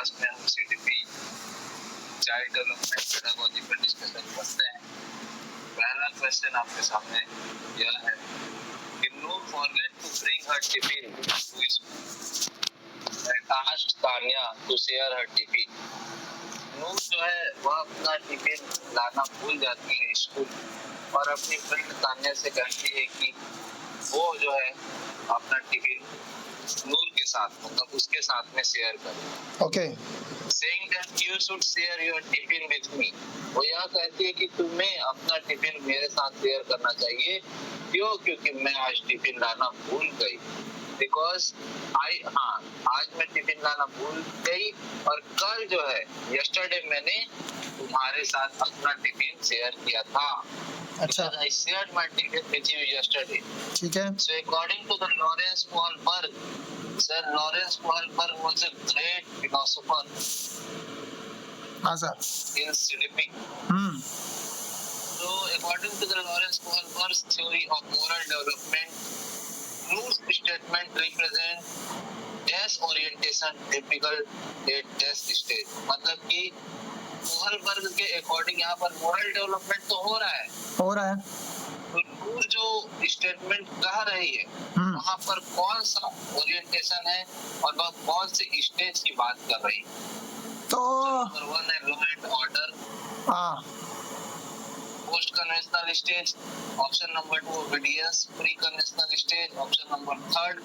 Class में हम CDP child development pedagogy पर डिस्कशन करते हैं। पहला क्वेश्चन आपके सामने यह है कि Noor forget to bring her tiffin to school. I asked Tanya to share her tiffin. नूर जो है वह अपना टिफिन लाना भूल जाती है स्कूल और अपनी फ्रेंड तान्या से कहती है कि वो जो है अपना टिफिन नूर के साथ मतलब उसके साथ में शेयर करे। Okay Saying that you should share your tiffin with me. वो यह कहती है कि तुम्हें अपना टिफिन मेरे साथ शेयर करना चाहिए। क्यों? क्योंकि मैं आज टिफिन लाना भूल गई। बिकॉज आज मैं टिफिन लाना भूल गई और कल जो है यस्टरडे मैंने तुम्हारे साथ अपना टिफिन शेयर किया था। अच्छा I shared my tiffin with you yesterday. ठीक है So according to the Lawrence Wahlberg, Sir Lawrence Wahlberg was a great philosopher हाँ sir in CDP. So according to the Lawrence Wahlberg's theory of moral development, Noor's statement represent dash orientation typical at dash stage. मतलब कि वाहलबर्ग के according यहाँ पर moral development तो हो रहा है तो नूर जो स्टेटमेंट कह रही है वहाँ पर कौन सा ओरिएंटेशन है और वह कौन से स्टेज की बात कर रही है। तो नंबर 1 है law and order, post conventional stage, option number 2 obedience, pre conventional stage, option number 3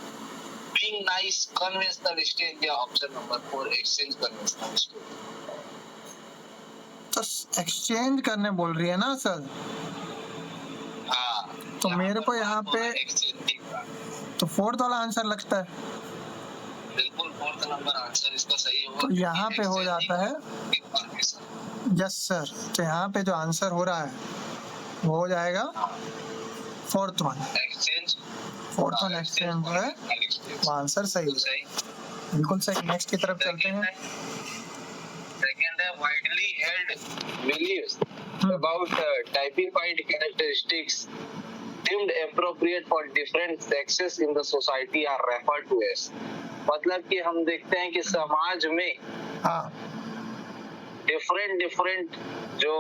being nice conventional stage या option number 4 exchange conventional stage. तो एक्सचेंज करने बोल रही है ना सर। हाँ तो मेरे को यहाँ पे तो फोर्थ वाला आंसर लगता है। बिल्कुल फोर्थ नंबर आंसर इसका सही होगा। तो यहाँ पे हो जाता है यस सर। तो यहाँ पे जो आंसर हो रहा है वो हो जाएगा fourth one exchange. Fourth one exchange जो है वो आंसर सही हो जाएगा। बिल्कुल सही। नेक्स्ट की तरफ चलते हैं। सेकंड है widely held beliefs about typified characteristics deemed appropriate for different sexes in the society are referred to as। मतलब कि हम देखते हैं कि समाज में डिफरेंट जो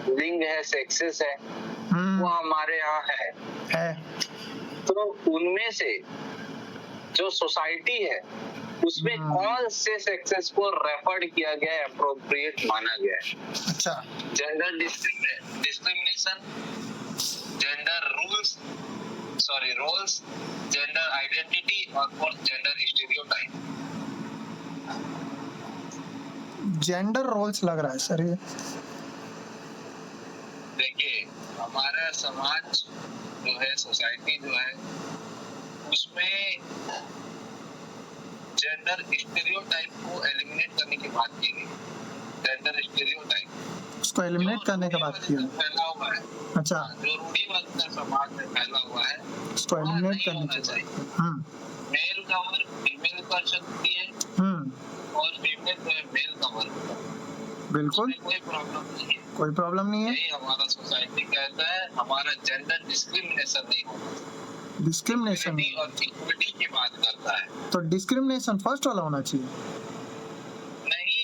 लिंग है सेक्सेस है वो हमारे यहाँ है। तो उनमें से जो सोसाइटी है उसमें कौन से सेक्सेस को रेफर्ड किया गया है, अप्रोप्रिएट माना गया है। अच्छा gender discrimination, gender roles, gender identity और fourth gender stereotype. Gender roles लग रहा है सर ये। देखिए हमारा समाज जो है सोसाइटी जो है उसमें जेंडर स्टीरियोटाइप को एलिमिनेट करने की बात की गई। जेंडर स्टीरियोटाइप उसको एलिमिनेट करने की बात की है। फैला हुआ है। अच्छा जो रूढ़िवादी समाज में फैला हुआ है उसको एलिमिनेट करने की चाहिए। मेल का वर्क फीमेल कर सकती है और फीमेल जो है मेल का वर्क। बिल्कुल कोई प्रॉब्लम नहीं है। यही हमारा सोसाइटी कहता है। हमारा जेंडर डिस्क्रिमिनेशन नहीं होता। डिस्क्रिमिनेशन और इक्विटी की बात करता है। तो डिस्क्रिमिनेशन फर्स्ट वाला होना चाहिए। नहीं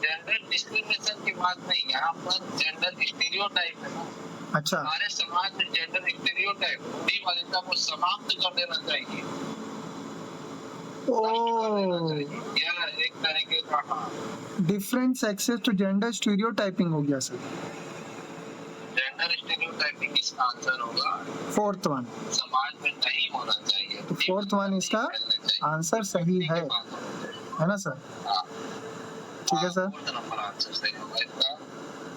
जेंडर डिस्क्रिमिनेशन की बात नहीं, यहाँ पर जेंडर स्टीरियोटाइप है ना। अच्छा हमारे समाज में जेंडर स्टीरियोटाइप रूढ़िवादिता को समाप्त कर देना चाहिए। यह एक तरीके का different sexes to gender stereotyping हो गया सर। जेंडर स्टीरियोटाइपिंग इसका आंसर होगा फोर्थ वन। समाज में नहीं होना चाहिए। तो फोर्थ वन इसका आंसर सही है ना सर। ठीक है सर। फोर्थ नंबर आंसर सही होगा इसका।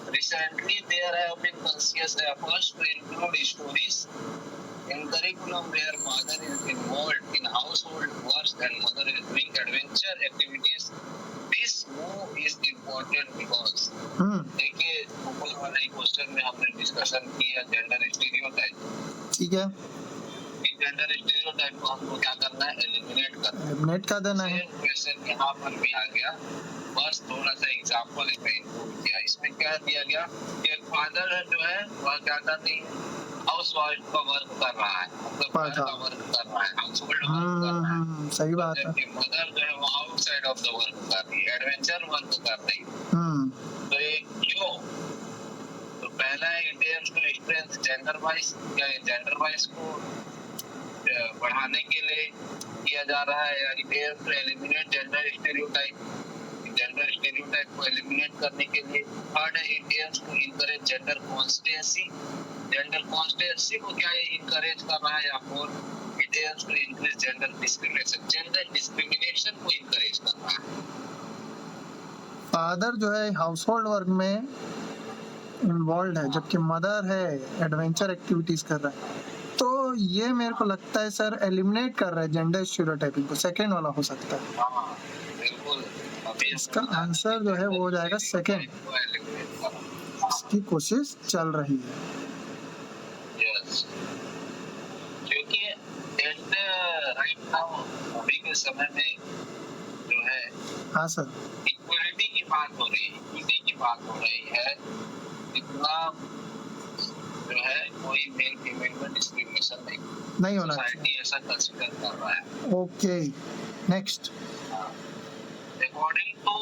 Recently there have been conscious efforts to include stories in curriculum where father is involved in household works and mother is doing adventure activities. This move is important because देखिए ऊपर वाले question में हमने discussion किया gender stereotype. ठीक है कि gender stereotype को हमको क्या करना है, एलिमिनेट कर देना है। क्वेश्चन यहाँ पर भी आ गया, बस थोड़ा सा एग्जांपल इसमें इंक्लूड किया। इसमें क्या दिया गया कि एक फादर जो है वह क्या करती है, हाउस हाउसवाइफ का वर्क कर रहा है, मतलब घर पता। का वर्क कर रहा है, हाउसहोल्ड वर्क कर रहा है। सही बात है। जबकि मदर जो है वो आउटसाइड ऑफ द वर्क कर रही है, एडवेंचर वर्क कर रही है। हम्म तो ये क्यों? तो पहला है it aims to strength gender wise, क्या जेंडर वाइज को बढ़ाने के लिए किया जा रहा है, या it aims to eliminate gender stereotype, gender stereotype को एलिमिनेट करने के लिए। थर्ड है it aims to encourage gender constancy, gender constancy को क्या ये इनकरेज कर रहा है, या four it aims to increase gender discrimination, gender discrimination को इनकरेज कर रहा है। फादर जो है हाउसहोल्ड वर्क में इन्वॉल्व है, जबकि मदर है एडवेंचर एक्टिविटीज कर रहा है। तो ये मेरे को लगता है सर एलिमिनेट कर रहा है जेंडर स्टीरियोटाइपिंग को, सेकंड वाला हो सकता है। हाँ बिल्कुल, अभी इसका आंसर जो है वो हो जाएगा सेकंड, इसकी कोशिश चल रही है। यस, क्योंकि एट द राइट नाउ अभी के समय में जो है हाँ सर, इक्वलिटी की बात हो रही है, इक्विटी की बात हो रही है। इतना जो है कोई मेल फीमेल में डिस्क्रिमिनेशन नहीं होना सोसाइटी ऐसा कंसीडर कर रहा है। Okay, next. अकॉर्डिंग टू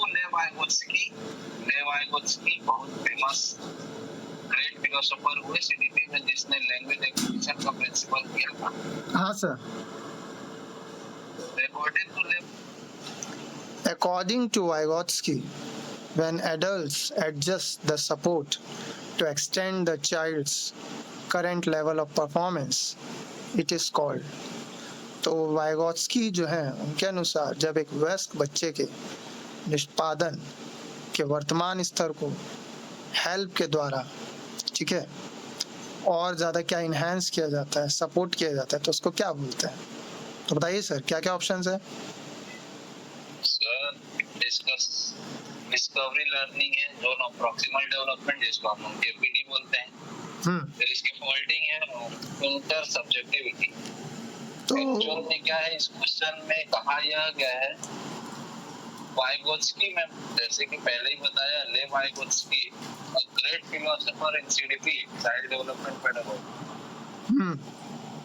लेवाइगोत्स्की बहुत फेमस ग्रेट फिलोसोफर हुए सीडीपी में, जिसने लैंग्वेज एक्विजिशन का प्रिंसिपल दिया था। हाँ sir, according to Vygotsky, when adults adjust the support to extend the child's current level of performance, it is called। तो Vygotsky जो है उनके अनुसार जब एक वयस्क बच्चे के निष्पादन के वर्तमान स्तर को हेल्प के द्वारा, ठीक है, और ज़्यादा क्या इन्हेंस किया जाता है, सपोर्ट किया जाता है, तो उसको क्या बोलते हैं? तो बताइए सर, क्या क्या ऑप्शंस है? सर डिस्कवरी लर्निंग है, जोन ऑफ प्रॉक्सिमल डेवलपमेंट जिसको हम केपीडी बोलते हैं। फिर इसकी फोल्डिंग है और इंटर सब्जेक्टिविटी। तो एक्चुअल में क्या है, इस क्वेश्चन में कहा यह गया है वाइगोत्स्की में, जैसे कि पहले ही बताया, ले Vygotsky a great philosopher in CDP, child development pedagogy,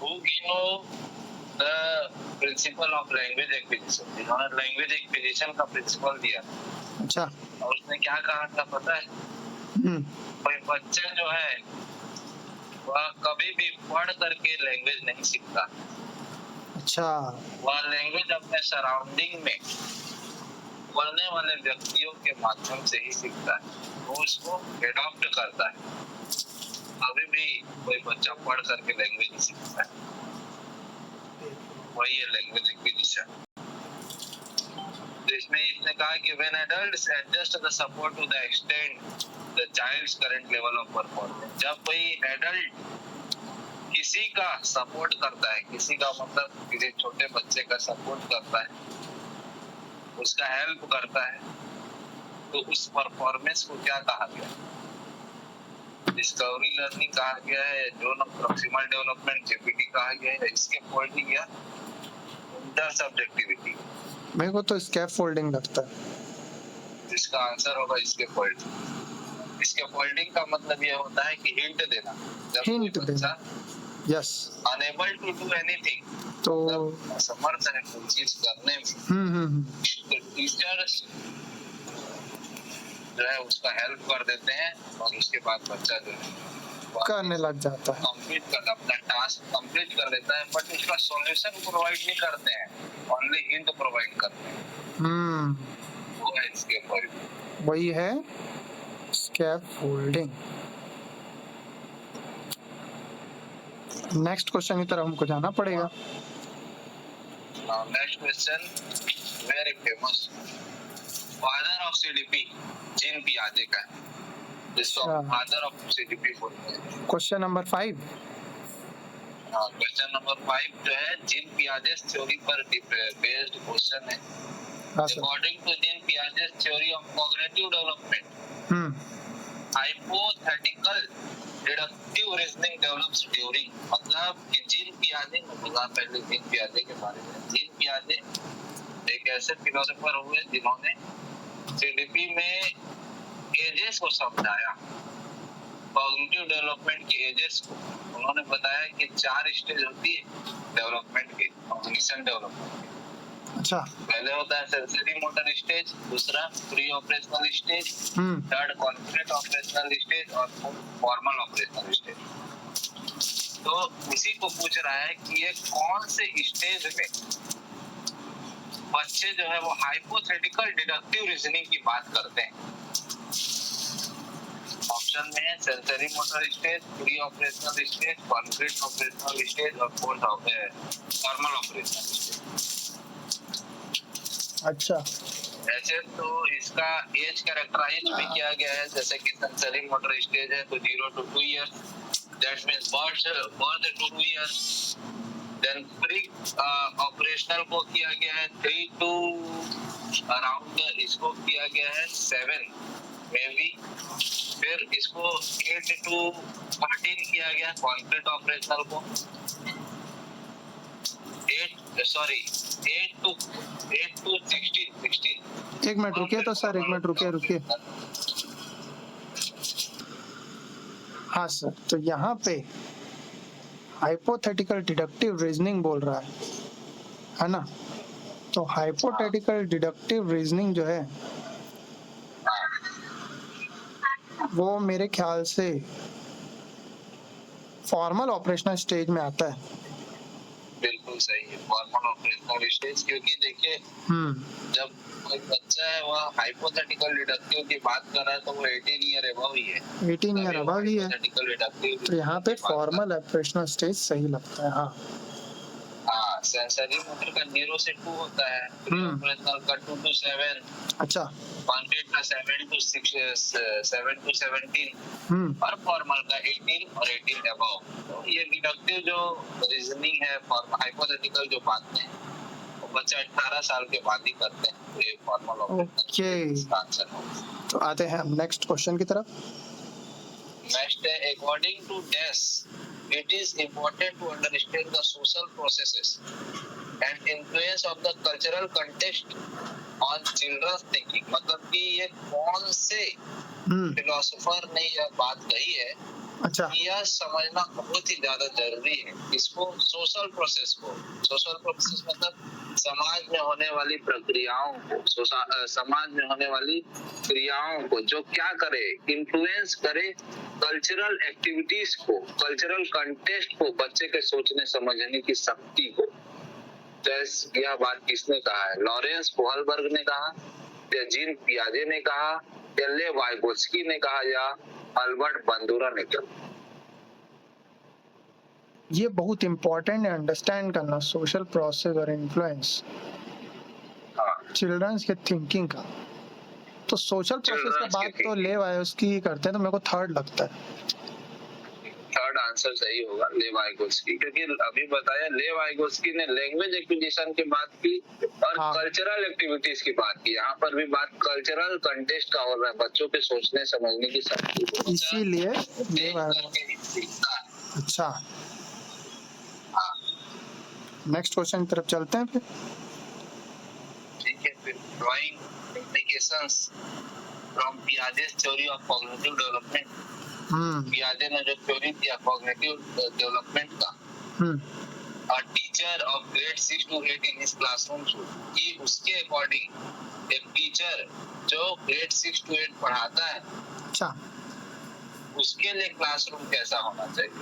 who know the principle of language acquisition, जिन्होंने लैंग्वेज एक्विजिशन का प्रिंसिपल दिया। अच्छा, और उसने क्या कहा था पता है? कोई बच्चा जो है वह कभी भी पढ़ करके लैंग्वेज नहीं सीखता। अच्छा, वह लैंग्वेज अपने सराउंडिंग में बोलने वाले व्यक्तियों के माध्यम से ही सीखता है, वो उसको एडॉप्ट करता है। अभी भी कोई बच्चा पढ़ करके लैंग्वेज नहीं सीखता है, वही है लैंग्वेज एक्विजिशन। तो इसमें इसने कहा कि when adults adjust the support to the extent the child's current level of performance, जब कोई एडल्ट किसी का सपोर्ट करता है, किसी का मतलब किसी छोटे बच्चे का सपोर्ट करता है, उसका हेल्प करता है, तो उस परफॉर्मेंस को क्या कहा गया? डिस्कवरी लर्निंग कहा गया है, zone of proximal development GPT कहा गया है। इसके फोल्डिंग या इंटर सब्जेक्टिविटी, मेरे को तो स्कैप फोल्डिंग लगता है। इसका आंसर होगा इसके फोल्डिंग। इसके फोल्डिंग का मतलब ये होता है कि हिंट देना, जब हिंट देना, yes, unable to do anything, तो असमर्थ है कोई चीज करने में, तो टीचर्स जो है उसका हेल्प कर देते हैं और उसके बाद बच्चा जो है करने लग जाता है, कंप्लीट कर अपना टास्क कंप्लीट कर लेता है, बट उसका सॉल्यूशन प्रोवाइड नहीं करते हैं, ओनली हिंट प्रोवाइड करते हैं। वो है इसके ऊपर, वही है स्कैप फोल्डिंग। नेक्स्ट क्वेश्चन की तरफ हमको जाना पड़ेगा। Next question very famous, father of CDP Jean पियाजे का है, जिसको फादर ऑफ सीडीपी बोलते हैं। क्वेश्चन नंबर 5, क्वेश्चन नंबर 5 जो है जीन पियाजे's थ्योरी पर बेस्ड क्वेश्चन है। According to Jean Piaget's theory of cognitive development, hypothetical deductive reasoning develops during, मतलब कि जीन पियाजे ने बोला, पहले जीन पियाजे के बारे में। जीन पियाजे एक ऐसे फिलोसोफर हुए जिन्होंने सीडीपी में एजेस को समझाया, कॉग्निटिव डेवलपमेंट की एजेस को उन्होंने बताया कि 4 स्टेज होती है डेवलपमेंट के, कॉग्निशन डेवलपमेंट। अच्छा। पहले होता है सेंसरी मोटर स्टेज, दूसरा pre operational stage, third confident operational stage और फॉर्मल ऑपरेशनल स्टेज। तो उसी को पूछ रहा है कि ये कौन से स्टेज में बच्चे जो है वो हाइपोथेटिकल डिडक्टिव रीजनिंग की बात करते हैं। ऑप्शन में है sensory motor stage, pre operational stage, concrete operational stage और फॉर्मल ऑपरेशनल स्टेज। अच्छा। ऐसे तो इसका एज कैरेक्टराइज भी किया गया है, जैसे कि सेंसरी मोटर स्टेज है तो 0 to 2 years, that means birth to 2 years। Then pre operational को किया गया है 3 to अराउंड, इसको किया गया है 7 में भी। फिर इसको 8 to 13 किया गया कॉन्क्रीट ऑपरेशनल को। 8 to 16। एक मिनट रुकिए तो सर, एक मिनट रुकिए। हाँ सर, तो यहाँ पे हाइपोथेटिकल डिडक्टिव रीजनिंग बोल रहा है ना? तो हाइपोथेटिकल डिडक्टिव रीजनिंग जो है वो मेरे ख्याल से फॉर्मल ऑपरेशनल स्टेज में आता है। बिल्कुल सही है, फॉर्मल ऑपरेशनल स्टेज। क्योंकि देखिए जब कोई बच्चा है वह हाइपोथेटिकल डिडक्टिव की बात कर रहा है तो वो 18 ईयर अबव ही है। 18 ईयर अबव ही है, तो यहाँ पे फॉर्मल ऑपरेशनल स्टेज सही लगता है। हाँ, सेंसरी मोटर का 0 से 2 होता है, प्री ऑपरेशनल का 2 to 7, अच्छा, कॉन्क्रीट का 7 to 17 और फॉर्मल का 18 और 18 अबव। तो ये डिडक्टिव जो रीजनिंग है, हाइपोथेटिकल जो बातें हैं वो बच्चा 18 साल के बाद ही करते हैं, तो ये फॉर्मल ऑपरेशनल आंसर होगा। तो आते हैं हम नेक्स्ट क्वेश्चन की तरफ। नेक्स्ट है, अकॉर्डिंग टू डेस it is important to understand the social processes and influence of the cultural context on children's thinking। मतलब कि ये कौन से फिलोसोफर ने यह बात कही है, अच्छा, यह समझना बहुत ही ज्यादा जरूरी है। इसको सोशल प्रोसेस मतलब समाज में होने वाली प्रक्रियाओं को, समाज में होने वाली क्रियाओं को जो क्या करे, इन्फ्लुएंस करे कल्चरल एक्टिविटीज को, कल्चरल कंटेक्स्ट को, बच्चे के सोचने समझने की शक्ति को। तो यह बात किसने कहा है? लॉरेंस कोहलबर्ग ने कहा, या जीन पियाजे ने कहा, या ले वाइगोत्स्की ने कहा, या अल्बर्ट बंदूरा ने कहा? ये बहुत इम्पोर्टेंट है अंडरस्टैंड करना, सोशल प्रोसेस और इन्फ्लुएंस चिल्ड्रंस के थिंकिंग का। तो सोशल प्रोसेस का बात तो ले वाइगोत्स्की ही करते हैं, तो मेरे को थर्ड लगता है। थर्ड आंसर सही होगा, ले वाइगोत्स्की, क्योंकि अभी बताया ले वाइगोत्स्की ने लैंग्वेज एक्विजिशन की बात की और कल्चरल एक्टिविटीज की बात की। यहाँ पर भी बात कल्चरल कंटेक्स्ट का हो रहा है, बच्चों के सोचने समझने की शक्ति, इसीलिए अच्छा, नेक्स्ट क्वेश्चन की तरफ चलते हैं फिर। ठीक है, फिर drawing implications from Piaget's theory of cognitive development। पियाजे ने जो थ्योरी दिया कॉग्निटिव डेवलपमेंट का, a teacher of grade 6 to 8 in his classroom कि उसके अकॉर्डिंग एक टीचर जो ग्रेड 6 to 8 पढ़ाता है, अच्छा, उसके लिए क्लासरूम कैसा होना चाहिए,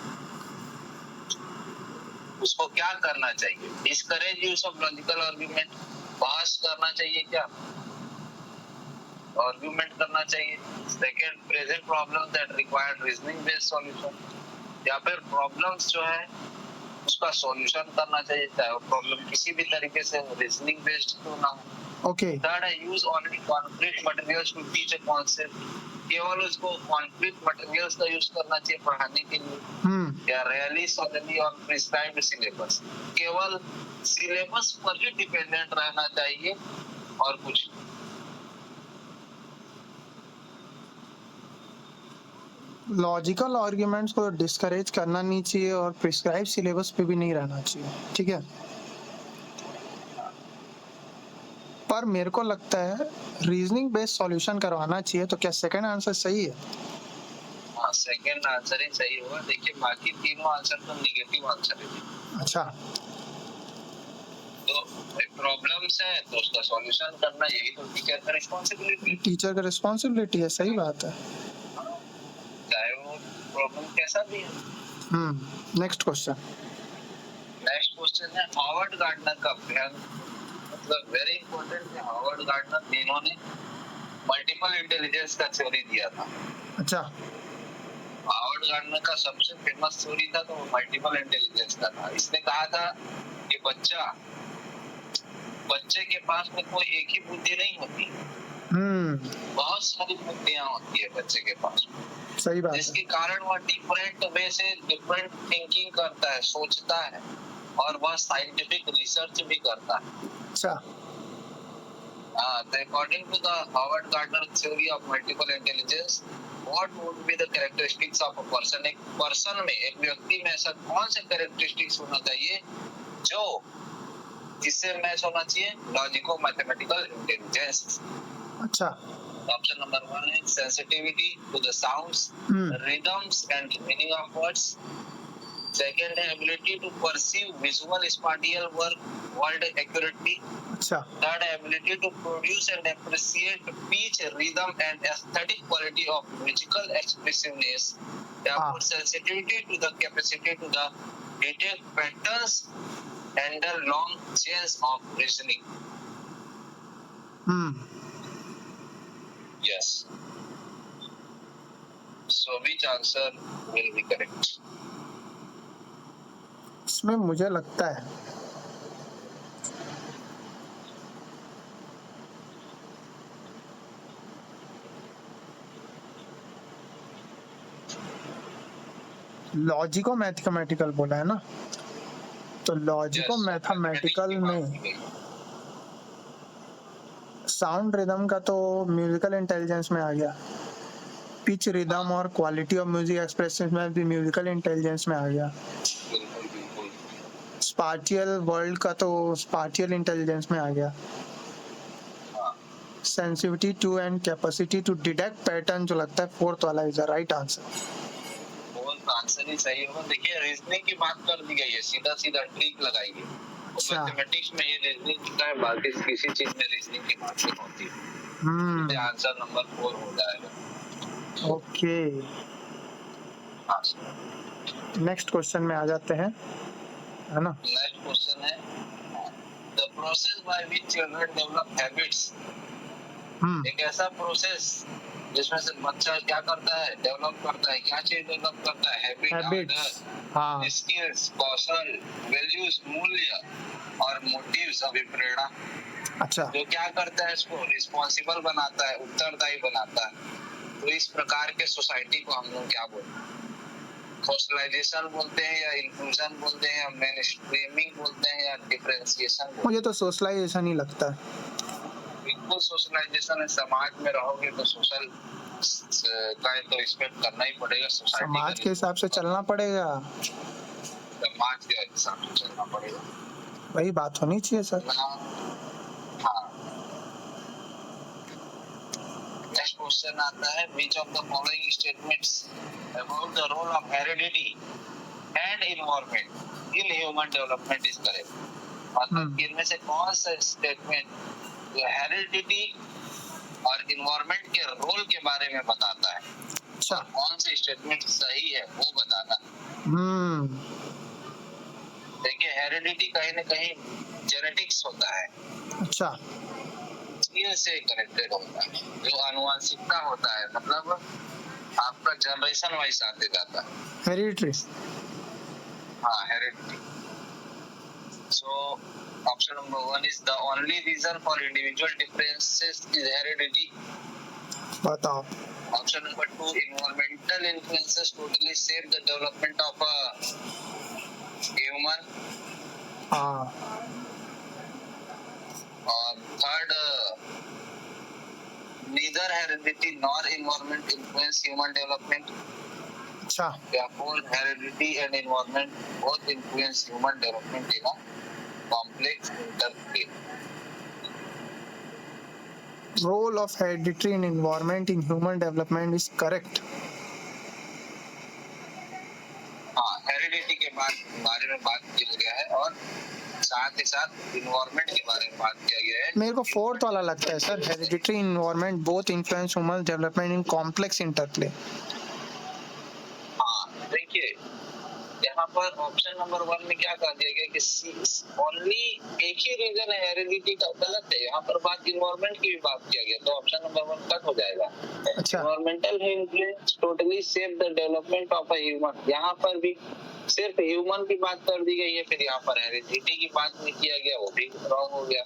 उसको क्या करना चाहिए? Discourage use of logical argument, बहस करना चाहिए क्या, आर्गुमेंट करना चाहिए? Second, present problem that required reasoning based solution, या फिर प्रॉब्लम्स जो है उसका सॉल्यूशन करना चाहिए, चाहे वो प्रॉब्लम किसी भी तरीके से रीजनिंग बेस्ड क्यों ना हो। ओके, थर्ड है, use only concrete materials to teach a concept, केवल उसको कॉन्क्रीट मटेरियल्स का यूज करना चाहिए पढ़ाने के लिए, या really solidly on prescribed syllabus, केवल सिलेबस पर ही डिपेंडेंट रहना चाहिए और कुछ। लॉजिकल आर्ग्यूमेंट्स को डिस्करेज करना नहीं चाहिए और प्रिस्क्राइब सिलेबस पे भी नहीं रहना चाहिए, ठीक है। पर मेरे को लगता है रीजनिंग बेस्ड सॉल्यूशन करवाना चाहिए, तो क्या सेकंड आंसर सही है? हाँ, सेकंड आंसर ही सही होगा। देखिए बाकी तीनों आंसर तो निगेटिव आंसर है। अच्छा, तो प्रॉब्लम्स है तो उसका सॉल्यूशन करना, यही तो टीचर का रिस्पॉन्सिबिलिटी। टीचर का रिस्पॉन्सिबिलिटी है, सही बात है। चाहे वो प्रॉब्लम कैसा भी है। Next question. नेक्स्ट क्वेश्चन है हार्वर्ड गार्डनर का अध्ययन, मतलब वेरी इंपॉर्टेंट है। हार्वर्ड गार्डनर इन्होंने मल्टीपल इंटेलिजेंस का थ्योरी दिया था। अच्छा, हार्वर्ड गार्डनर का सबसे फेमस थ्योरी था तो मल्टीपल इंटेलिजेंस का था। इसने कहा था कि बच्चे के पास में कोई एक ही बुद्धि नहीं होती, बहुत सारी बुद्धियां होती है बच्चे के पास, सही बात है। जिसके कारण वह डिफरेंट वे से डिफरेंट थिंकिंग करता है, सोचता है, और वह साइंटिफिक रिसर्च भी करता है। अच्छा, according to the Howard Gardner theory of multiple intelligence, what would be the characteristics of a person? एक पर्सन में, एक व्यक्ति में ऐसा कौन से कैरेक्टरिस्टिक्स होना चाहिए जो जिससे मैच होना चाहिए लॉजिको मैथमेटिकल इंटेलिजेंस? अच्छा, ऑप्शन नंबर 1 है sensitivity to the sounds, rhythms and meaning of words. Second है ability to perceive visual spatial word accurately. अच्छा, Third, ability to produce and appreciate pitch, rhythm, and aesthetic quality of musical expressiveness. Therefore, sensitivity to the capacity to the detect patterns and the long chains of reasoning. Yes. So, which answer will be correct? इसमें मुझे लगता है logico mathematical बोला है ना, तो logico Yes, mathematical mathematics की में बात की गई। साउंड रिदम का तो म्यूजिकल इंटेलिजेंस में आ गया, पिच रिदम और क्वालिटी ऑफ म्यूजिक एक्सप्रेशन में भी म्यूजिकल इंटेलिजेंस में आ गया, बिल्कुल बिल्कुल। स्पाटियल वर्ल्ड का तो स्पाटियल इंटेलिजेंस में आ गया, हाँ, sensitivity to and capacity to detect pattern जो लगता है फोर्थ वाला is the right answer. Fourth answer ही सही होगा। देखिए रीजनिंग की बात कर दी गई है, सीधा सीधा ट्रिक लगाई है। अच्छा, मैथमेटिक्स में ये रीजनिंग का है, बाकी किसी चीज में रीजनिंग की बात नहीं होती है। तो आंसर नंबर 4 हो जाएगा। ओके, हाँ, नेक्स्ट क्वेश्चन में आ जाते हैं, है ना। नेक्स्ट क्वेश्चन है the process by which children develop habits. एक ऐसा प्रोसेस जिसमें से बच्चा क्या करता है, डेवलप करता है, क्या चीज डेवलप करता है? हैबिट्स, हाँ, स्किल्स, कौशल, वैल्यूज, मूल्य और मोटिव्स, अभिप्रेरणा। अच्छा, जो क्या करता है, इसको रिस्पॉन्सिबल बनाता है, उत्तरदायी बनाता है। तो इस प्रकार के सोसाइटी को हम लोग क्या बोलते हैं? सोशलाइजेशन बोलते हैं, या इंक्लूजन बोलते हैं, या मेनस्ट्रीमिंग बोलते हैं, या डिफरेंशिएशन? मुझे तो सोशलाइजेशन ही लगता है। बिल्कुल सोशलाइजेशन है। समाज में रहोगे तो सोशल का तो रिस्पेक्ट करना ही पड़ेगा। सोसाइटी समाज के हिसाब से चलना पड़ेगा, समाज के हिसाब से चलना पड़ेगा, वही बात होनी चाहिए सर। हाँ। नेक्स्ट क्वेश्चन आता है which of the following statements about the role of heredity and environment in human development is correct? मतलब इनमें से कौन सा स्टेटमेंट जो हेरिडिटी और इन्वायरमेंट के रोल के बारे में बताता है? अच्छा, कौन सा स्टेटमेंट सही है वो बताना। देखिए हेरिडिटी कहीं ना कहीं जेनेटिक्स होता है, अच्छा, जीन से कनेक्टेड होता है, जो आनुवंशिकता होता है, मतलब आपका जनरेशन वाइज आते जाता है, हेरिडिटरी। हाँ heredity. So option number 1 is the only reason for individual differences is heredity. बताओ। Option number 2, environmental influences totally shape the development of a human. हाँ, और third, neither heredity nor environment influence human development. अच्छा, Therefore, heredity and environment both influence human development in a complex interplay. role of hereditary in environment in human development is correct. में बात किया गया है और साथ ही साथ इन्वायरमेंट के बारे में बात किया गया है। मेरे को फोर्थ वाला लगता है sir, hereditary environment both influence human development in complex interplay. हाँ, देखिए यहाँ पर ऑप्शन नंबर 1 में क्या कहा दिया गया कि ओनली एक ही रीजन है हेरिडिटी का, गलत है। यहाँ पर बात इन्वायरमेंट की भी बात किया गया, तो ऑप्शन नंबर 1 कट हो जाएगा। अच्छा, environmental influence totally shape the development of a human, यहाँ पर भी सिर्फ ह्यूमन की बात कर दी गई है, फिर यहाँ पर हेरिडिटी की बात नहीं किया गया, वो भी रॉन्ग हो गया।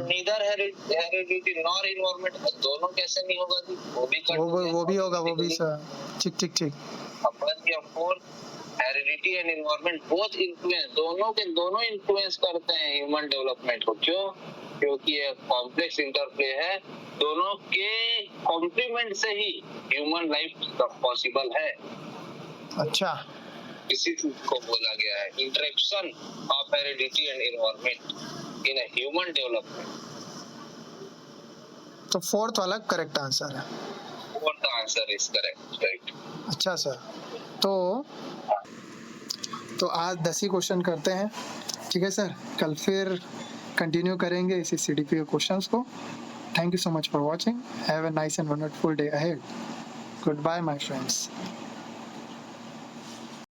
नीदर हेरिडिटी नॉर इन्वायरमेंट, दोनों कैसे नहीं होगा जी, वो भी कट हो गया। वो भी होगा, वो भी सर, ठीक ठीक ठीक। अब fourth, heredity and environment both influence, दोनों के दोनों इन्फ्लुएंस करते हैं ह्यूमन डेवलपमेंट को। क्यों? क्योंकि ये कॉम्प्लेक्स इंटरप्ले है, दोनों के कॉम्प्लीमेंट से ही ह्यूमन लाइफ पॉसिबल है। अच्छा, इसी चीज को बोला गया है, interaction of heredity and environment in a human development. तो फोर्थ वाला करेक्ट आंसर है। Fourth answer is correct, right. अच्छा सर, तो आज 10 ही क्वेश्चन करते हैं, ठीक है सर? कल फिर कंटिन्यू करेंगे इसी CDP के क्वेश्चंस को। Thank you so much for watching. Have a nice and wonderful day ahead. Goodbye, my friends.